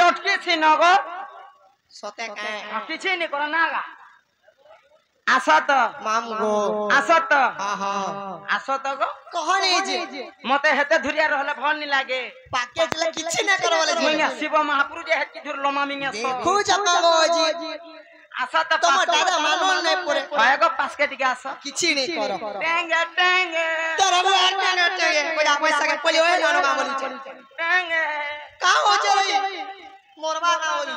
अटकी छी नगो सते काए किछि नहीं कर नागा आसत मामू गो आसत हां हां आसत गो कहनी जे मते हेते धुरिया रहले भल नि लागे पैकेज ले किछि न करवले जी मैं शिव महापुरु जे हेति धुर लोमा मिंगे सो खूब जपागो जी आसत तुम दादा मानन नहीं परे होएगो पास के टिके आस किछि नहीं करो टेंगे टेंगे तेरा वो टेंगे टेंगे कोला पैसा के पली होए नो काम बोली टेंगे का हो जई मोरबा का बोली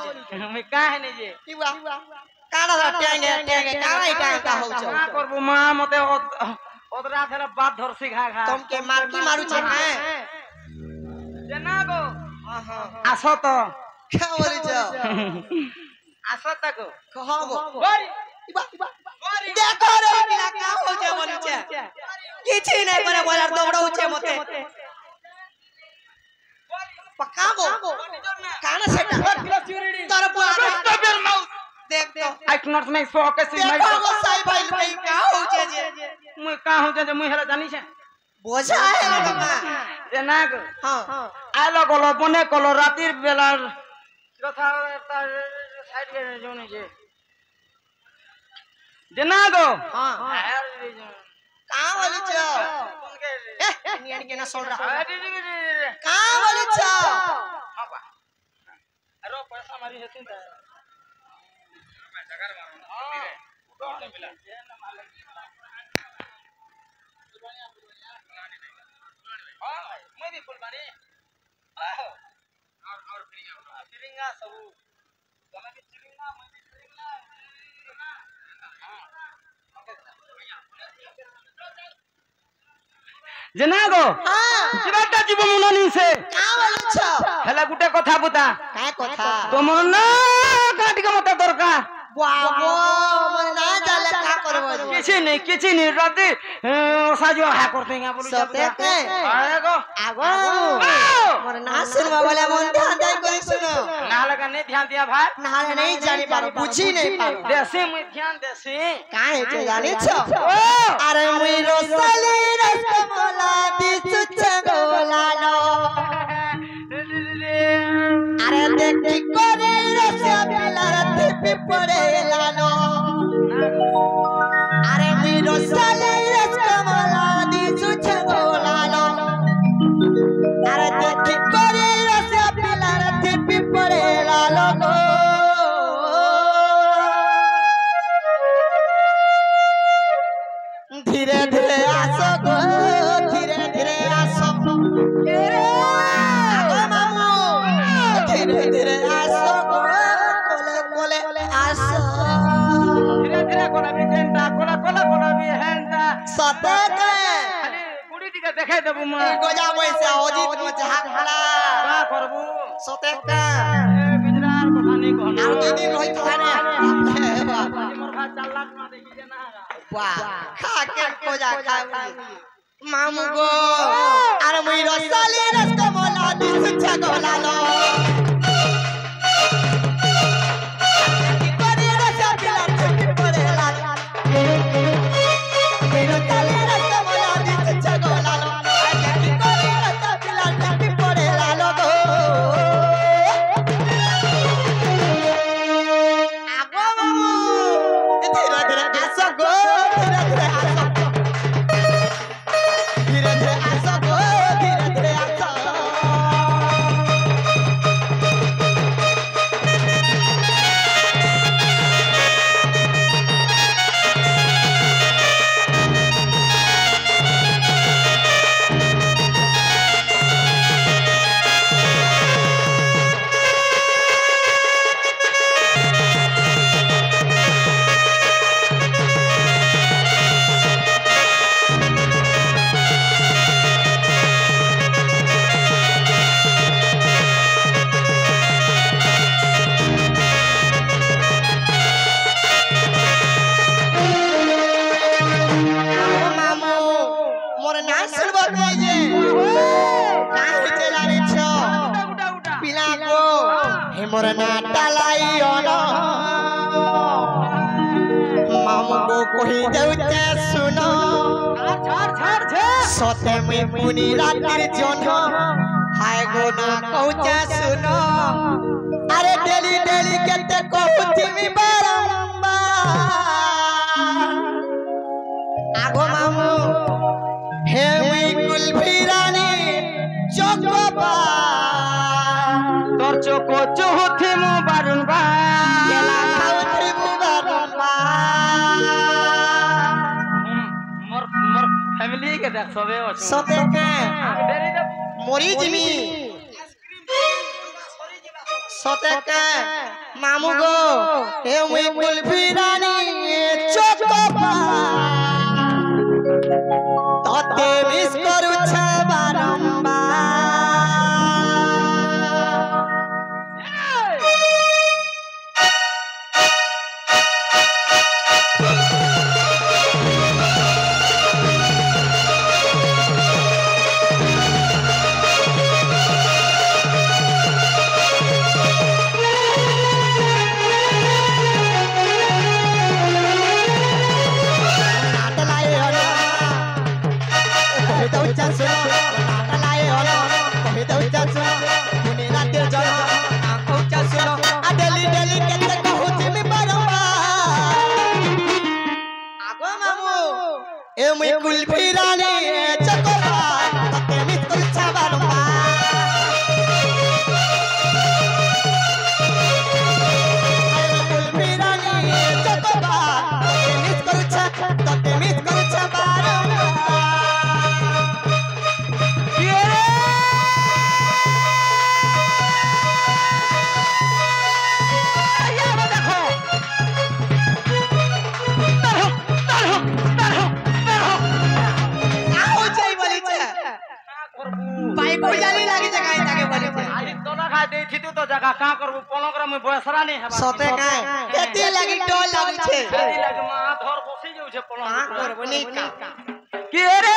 मैं का है नहीं जे किवा काना दा टेंगे टेंगे काना इटा का हो छ ना करबो मां मते ओदरा थेला बात धर सिखा खा तुम के मार की मारू छ हैं जना गो हां हां आसो तो क्या बोली छ आसो तक कहबो गोरी इबा देखो रे बिना का हो छ बोली छ किछि नहीं करे बोला दौड़ो छ मते पक्का गो काना सेटा तर बुआ देख दो आई नॉट मैं सो के सी मैं देखो साई भाई भाई का हो छ जे मैं का हो जे मैं हेला जानी छे बोझा है बाबा ए ना गो हां आलो गलो बने कलो रातिर बेला कथा साइड के जोने जे जना गो हां का बोली छ ए नियन के ना सोल रहा का बोली छ हां अरे पैसा मारी हेतिन त जगर मारो हां उड़ो मिला हां मैं भी फुलवानी और चिरिंगा सब तोला भी चिरिंगा मैं भी चिरिंगा जना गो हां चिराटा जीव मुननी से का बोली छ हेला गुटे कथा बुता का कथा तो मन ना काट के मत दरका बाबो मन ना जाले का करबो किछि नहीं राती साजो हा करते हैं बोलू सते के आगो आगो मोर ना सुनवा वाला मन ध्यान दे कोई सुनो ना लगा नहीं ध्यान दिया भाई ना नहीं जानी पारो बुझी नहीं पारो देसी मैं ध्यान देसी का है जे जानी छ अरे मुई रोसली रसमला दिसुछ गोलालो अरे देखी करे रसमला रति पड़े लालो अरे मुई रोसली रसमला दिसुछ गोलालो अरे देखी करे रसमला रति पड़े लालो धीरे धीरे आसो गो धीरे धीरे आसो आगो मामू धीरे धीरे आसो गो कोले कोले आसो धीरे धीरे कोला भी जेंटा कोला भी हेंटा सते के खाली कुड़ी टिके देखाई देबू म गोजा पैसा ओजी तो जहा खड़ा का करबू सते के बिजरार कथा नहीं कहना आउ दे दिन रही तो ने मोर भा 4 लाख ना देखी जे ना वाह खा के गोजा खा मामू गो अरे मुई रसली रसमला दिसुछ गोलालो मोर नाटा लाई ओनो मामू को कहि देउते सुनो छाड़ सते में पुनी रातिर जन हाय गो ना कहूचा सुनो अरे डेली डेली केते कहूची मी बारंबार आगो मामू हे मुई कुल्फी रानी चोकोबा তোর চোখো চুহুথি মু বারুনবার केला खाउथी मु बारंबार মোর মোর ফ্যামিলি কে দেখ সবে আছে सते के আমি বেরি দেব मोरी जिमी सते के मामू गो हे मुई कुल्फी रानी चोकोबा तते मिस करू छ बारंबार कुल्फी रानी चकोबा तते मिस करू छ बारंबार कुल्फी रानी चकोबा तते मिस करू छ बारंबार तो जगह का करबू पलंगरा में बसरा नहीं है सते का एते लागी टोल लागू छे एते लागी मा धर बसी जाउ छे पलंग का करबो नहीं का के रे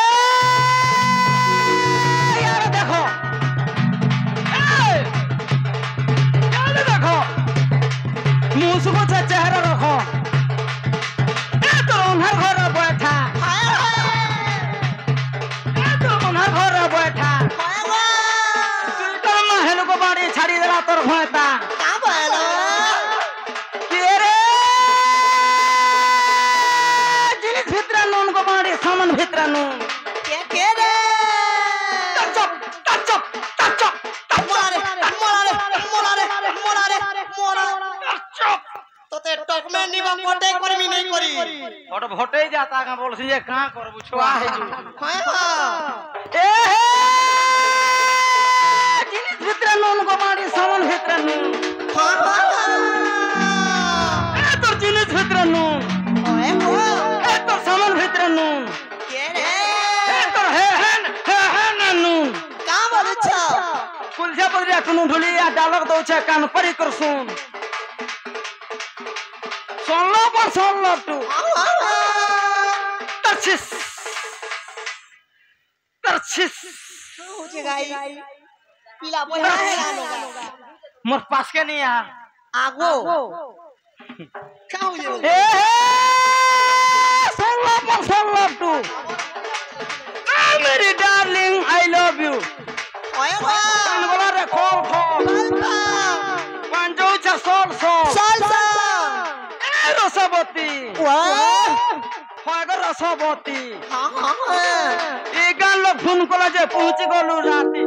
यार देखो यार देखो मुंह से चेहरा रखो ए तो उन्हर घर बैठा ए तो उन्हर घर बैठा बाड़ी छाड़ी देला तोर भयता का बोलो के रे जिनिस भित्र नून को बाड़ी सामान भित्र नून के रे टचप मोला रे चुप तोते टक में निबा कोटे करमी नहीं करी फट भटे जाता का बोल से का करबू छुआ है हां ए जिनिस भित्र नून को बाड़ी सामान भित्र नून ए तोर जिनिस भित्र नून ओए ओ ए तोर सामान भित्र नून के रे ए तोर हे नून का बोलु छ कुलजा बदरिया कुनु ढुलिया डालक दउ छे कान परी कर सुन सोल्लो टू तरछिस हो जे गाई पीला बोला है गानो मोर पास के नहीं आ आगो खाऊ जो ए सोल्लो टू मेरी डार्लिंग आई लव यू ओए वाह कान बोला रे खोल पंजो छे सोल ए रसवती वाह फागर रसवती हां ए गान लोग फोन कोला जे पहुंच गलु राती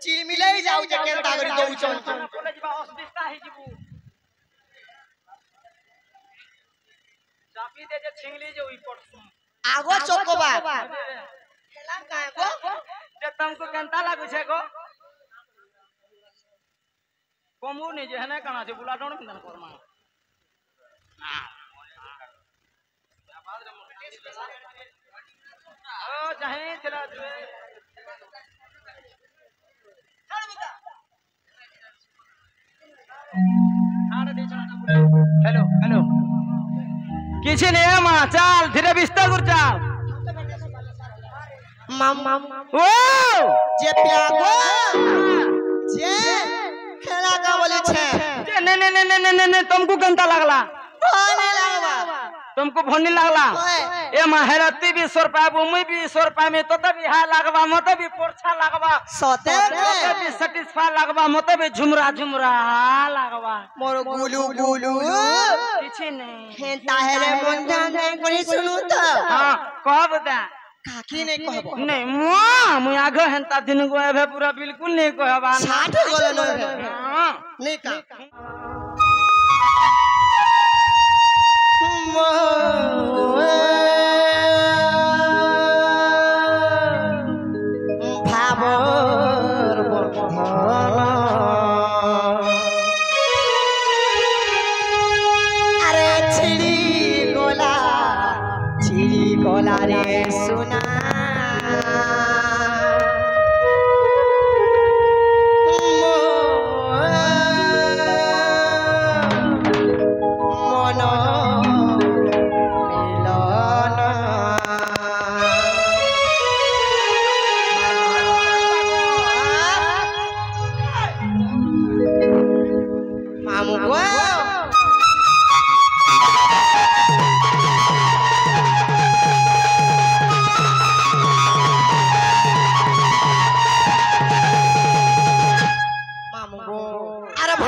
चिलमिले जाऊ जे केनता करी दउछन कोने जिबा अस्बिस्ता हे जिबू चापी दे जे छिंगली जे ओइ पड़सु आगो चोकोबा खेला काहे गो जे तुमको केनता लागु छे गो कमु ने जे हने कना छे बुला डोन मिलन करमा ओ जहे चला हेलो हेलो किसी ने मां चाल धीरे बिस्तर कर चाल माम ओ जे प्यागो जे खेला का बोले छे ने तुमको गंदा लगला बोले लागबा तुमको भोनी लगला ए महरती भी 100 रुपया भूमि भी 100 रुपया में तो तभी हां लगवा मत भी पोरछा लगवा सते भी सैटिस्फाई लगवा मत भी झुमरा झुमरा लगवा मोर गुलू गुलू किछि नहीं हेता हेरे मन ध्यान नहीं करी सुनु त हां कहब दा काकी नहीं कहबो नहीं मु आगे हेंता दिन को एबे पूरा बिल्कुल नहीं कहबा 60 गोले न हां नहीं का भाबर अरे छिड़ी गोला रे सुना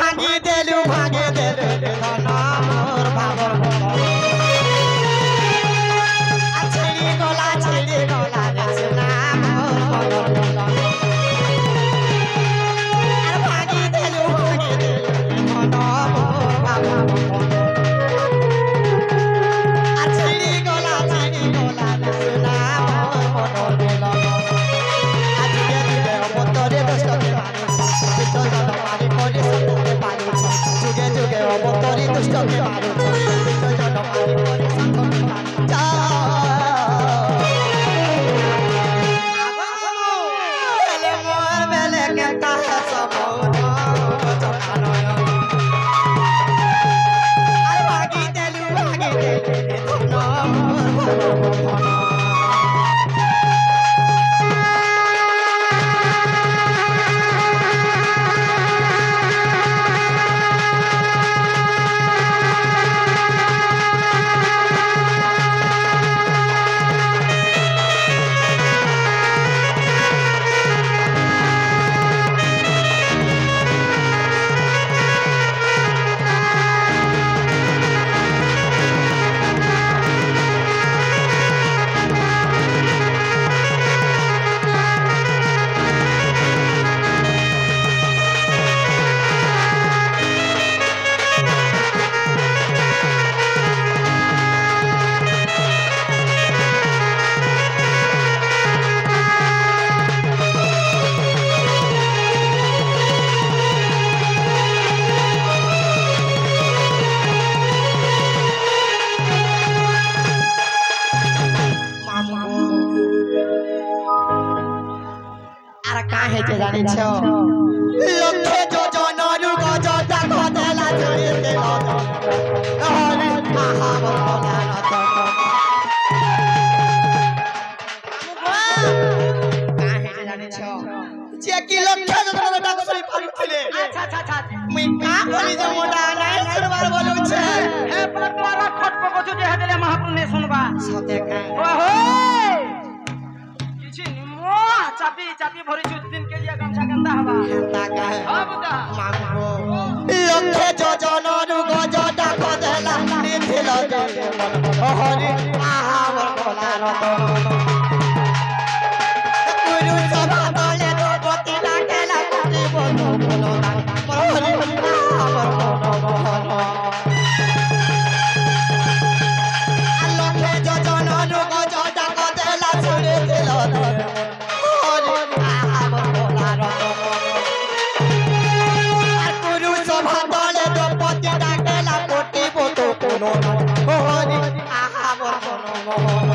भागे देलू धना मोर बाबर छेड़ी गोला रे सुना मोर अरे भागे देलू धना मोर बाबर छेड़ी गोला रे सुना मोर आज के मोतरे दोस्त के जुगे जुगे मोतरी दुष्ट के मारो काहे जे जानि छौ लखे जो जनरु गजता खदेला छुरी देला हरे आहा बोला न काहे जे जानि छौ जे कि लखे जो जनरु गजता पालुथिले अच्छा मुई का बोली जे मोटा नाइ सुनबार बोलु छे ए पतवारा खट पकछु जे हेले महापुर ने सुनबा सते का ओहो चापी भरी जुत दिन के लिए गमछा गंदा हवा हेता का अब दा मांगो लखे जो जनरु गजता खदेला निथिल दे हरे आहा बोला न गुरु सभा तले तो गति डाकेला তো কোনো দান মরহরি আমার কোনো মহল লক্ষে যোজনর গজটা কদেলা ছুড়ে দিল হরি আমার বলার আর পুরুষ ভাতলে দ্রৌপদী ডাকেলা কোটিব তো কোনো হরি আমার কোনো মহল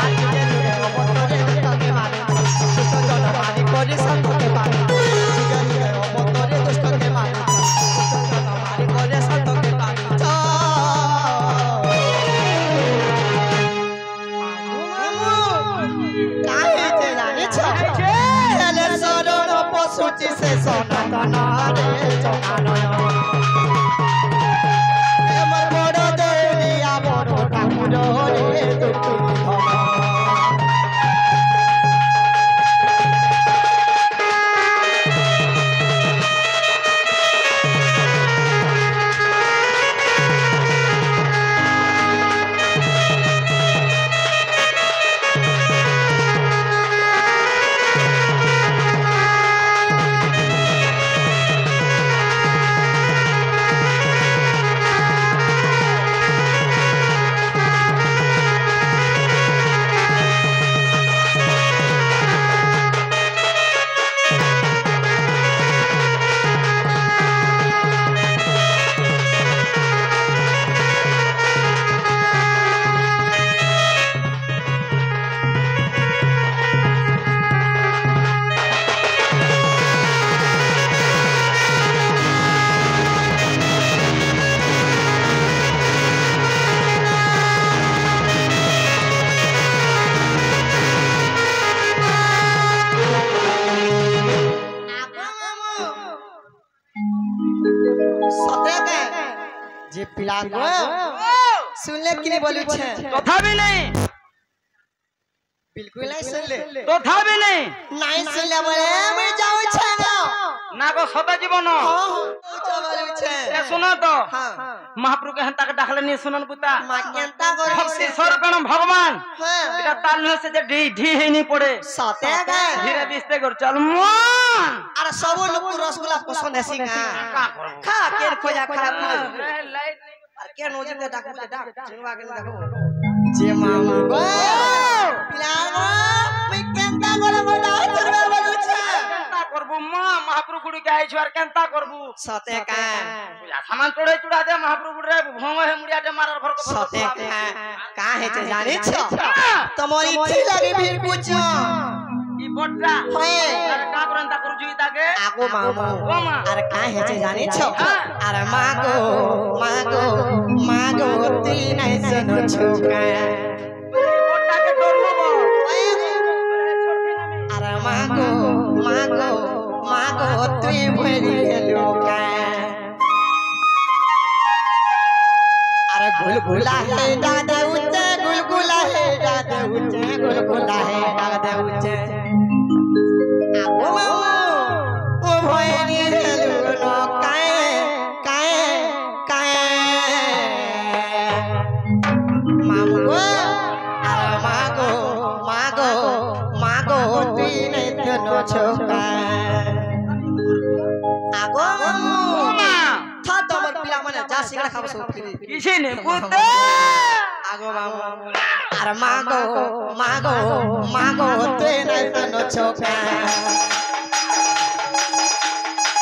আর ধীরে ধীরে অবতরে দুষ্টকে মারে দুষ্ট জন মারি করে সত্যকে মারে ধীরে ধীরে অবতরে দুষ্টকে মারে দুষ্ট জন মারি করে সত্যকে মারে কাহেতে জানিছ ছেলে শরণ পশুটি সে সনাতন রে জনানয় আমার বড় দেউলিয়া বড় ঠাকুর রে দুটি ধন जे पिला गो सुनले कि नहीं बोलू छे तथा भी नहीं बिल्कुल नहीं सुनले तथा भी नहीं सुनले बोले मैं जाऊ छे ना को सदा जीवन हां बोलू छे ए सुनो तो हां महाप्रभु के हंता के डाकले नहीं सुनन पुता मा केनता करू भक्ति सर्वगण भगवान हां एटा ताल में से जे ढी ढी ही नहीं पड़े सते गे धीरे बिस्ते कर चल मन अरे सब लोग को रसगुल्ला पसंद है सिंगा का करू खा के खोजा खा लाइट अरे के नोजी के डाक चिनवा के देखो जे मामा गो पिला गो मैं केनता करे बड़ा चरबे बोलू छे केनता करबू मां महाप्रभु गुडी के आई छर केनता करबू सते का सामान चोड़े चुड़ा दे महाप्रभु रे भोम है मुड़िया दे मारर भर को सते का है जे जाने छ तमरी थी लगे भीड़ पूछो ई बोटा होए अरे का करंता करू जुई ताके आगो मामो ओ मां अरे का है जे जाने छ अरे मागो ती नहीं सुनो छोका बोटा के डर लो अरे मागो ती भरी लोका अरे गुलगुला है दादा उच्चे गुलगुला है दादा उच्चे गुलगुला है दादा उच्चे आगो मामो ओ भरी लोका काय मामो अरे मागो ती नहीं सुनो छोका आगो मां था तमर पिला माने जा सिगड़ा खाबो सो फ्री किसी ने पुता आगो मामो अरे मागो ते नहीं सुनो छोका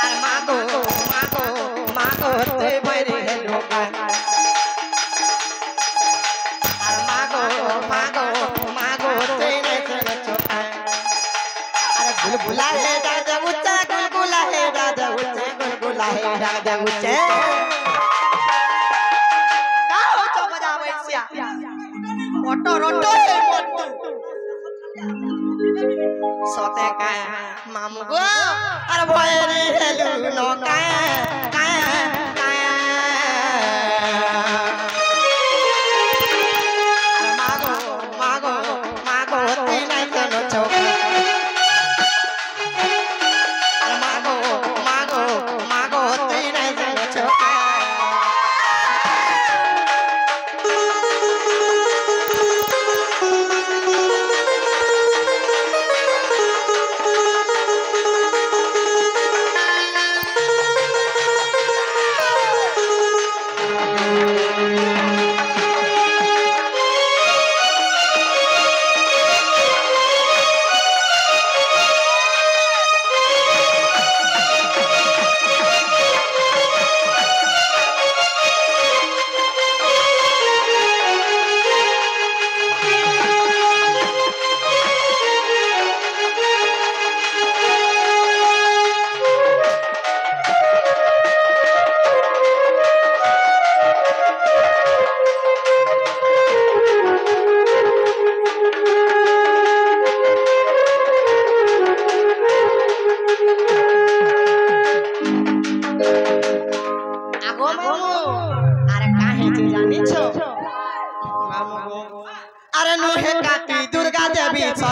अरे मागो ते भरी लोका अरे मागो ते नहीं सुनो छोका अरे गुलगुला है दादा उच्चा गुलगुला है दादा उच्चे गुलगुला है दादा उच्चे का हो तो बजावे सिया रोटो है मोटू सते का मामू गो अरे भयरे हेलु नो का मागो तीन तनो चौका मागो तीन तनो चौका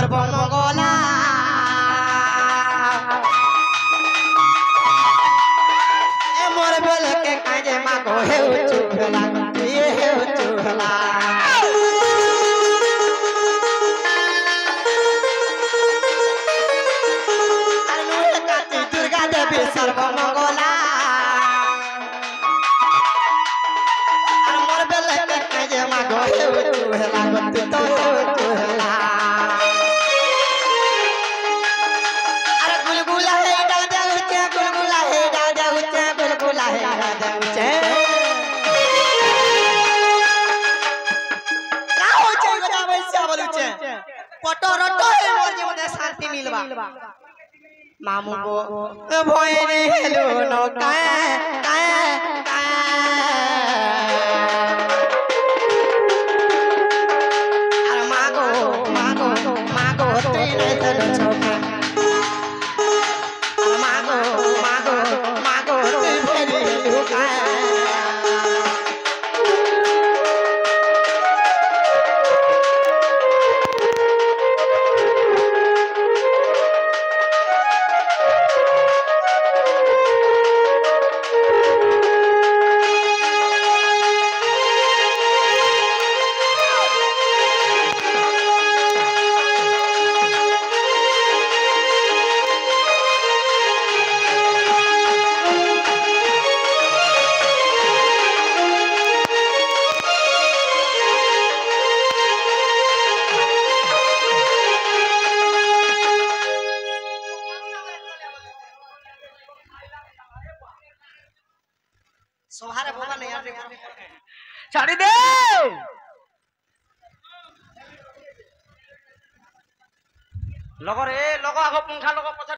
সর্বমঙ্গলা মোর বেলকে কাজে মাগো হেউ চুহলা হেউ চুহলা আর মোর কাতি দুর্গা দেবী সর্বমঙ্গলা আর মোর বেলকে কাজে মাগো হেউ চুহলা গতি তো হেউ চুহলা আর গুলগুলা হে ডাল দেউছে গুলগুলা হে ডাল দেউছে গুলগুলা হে ডাল দেউছে কা হচ্ছে কথা বলছে বলছে পটরট হে মোর জীবনে শান্তি মিলবা মামু গো ভয় রে হেলো নকা আর মাগো মাগো মাগো তুই রে তোর ছোকা মাগো মাগো মাগো তুই ফেরি লুকা সোহারে বাবা নেই আর ছাড়ি দে লগরে লগ আগ পুংখা লগ পছা